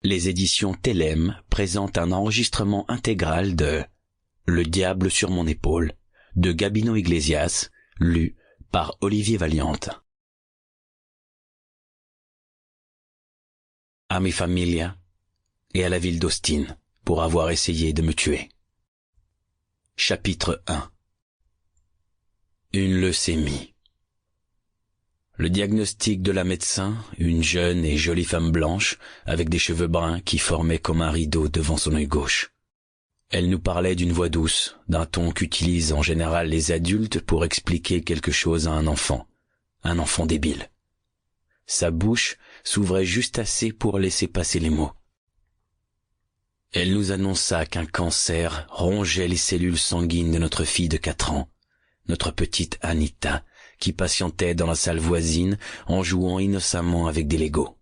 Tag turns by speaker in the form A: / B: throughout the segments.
A: Les éditions Télème présentent un enregistrement intégral de Le diable sur mon épaule de Gabino Iglesias, lu par Olivier Valiante. À mi familia et à la ville d'Austin pour avoir essayé de me tuer. Chapitre 1. Une leucémie. Le diagnostic de la médecin, une jeune et jolie femme blanche, avec des cheveux bruns qui formaient comme un rideau devant son œil gauche. Elle nous parlait d'une voix douce, d'un ton qu'utilisent en général les adultes pour expliquer quelque chose à un enfant débile. Sa bouche s'ouvrait juste assez pour laisser passer les mots. Elle nous annonça qu'un cancer rongeait les cellules sanguines de notre fille de 4 ans, notre petite Anita, qui patientait dans la salle voisine en jouant innocemment avec des Legos.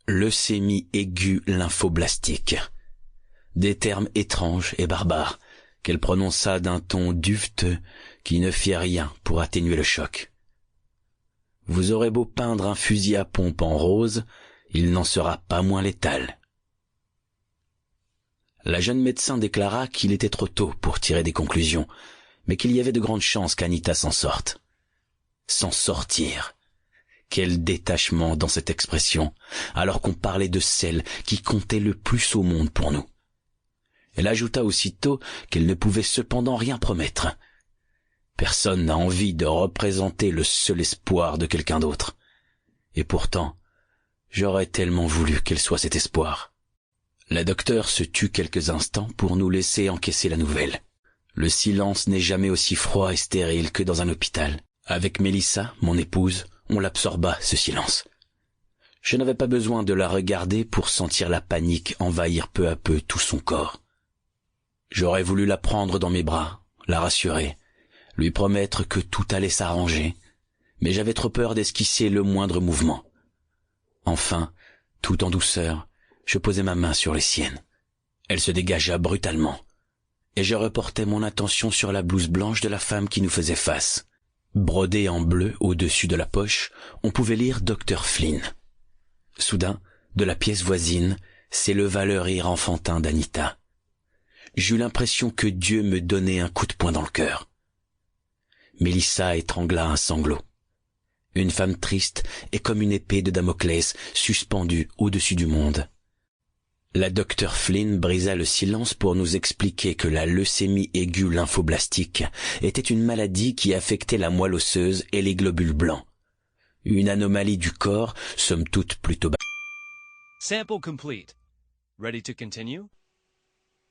A: Leucémie aiguë lymphoblastique. Des termes étranges et barbares qu'elle prononça d'un ton duveteux qui ne fit rien pour atténuer le choc. Vous aurez beau peindre un fusil à pompe en rose, il n'en sera pas moins létal. La jeune médecin déclara qu'il était trop tôt pour tirer des conclusions, mais qu'il y avait de grandes chances qu'Anita s'en sorte. S'en sortir. Quel détachement dans cette expression, alors qu'on parlait de celle qui comptait le plus au monde pour nous. Elle ajouta aussitôt qu'elle ne pouvait cependant rien promettre. Personne n'a envie de représenter le seul espoir de quelqu'un d'autre. Et pourtant, j'aurais tellement voulu qu'elle soit cet espoir. La docteure se tut quelques instants pour nous laisser encaisser la nouvelle. Le silence n'est jamais aussi froid et stérile que dans un hôpital. Avec Mélissa, mon épouse, on l'absorba, ce silence. Je n'avais pas besoin de la regarder pour sentir la panique envahir peu à peu tout son corps. J'aurais voulu la prendre dans mes bras, la rassurer, lui promettre que tout allait s'arranger, mais j'avais trop peur d'esquisser le moindre mouvement. Enfin, tout en douceur, je posai ma main sur les siennes. Elle se dégagea brutalement, et je reportai mon attention sur la blouse blanche de la femme qui nous faisait face. Brodé en bleu au-dessus de la poche, on pouvait lire Dr Flynn. Soudain, de la pièce voisine, s'éleva le rire enfantin d'Anita. J'eus l'impression que Dieu me donnait un coup de poing dans le cœur. Mélissa étrangla un sanglot. Une femme triste est comme une épée de Damoclès suspendue au-dessus du monde. La Dr Flynn brisa le silence pour nous expliquer que la leucémie aiguë lymphoblastique était une maladie qui affectait la moelle osseuse et les globules blancs. Une anomalie du corps, somme toute plutôt
B: Sample complete. Ready to continue?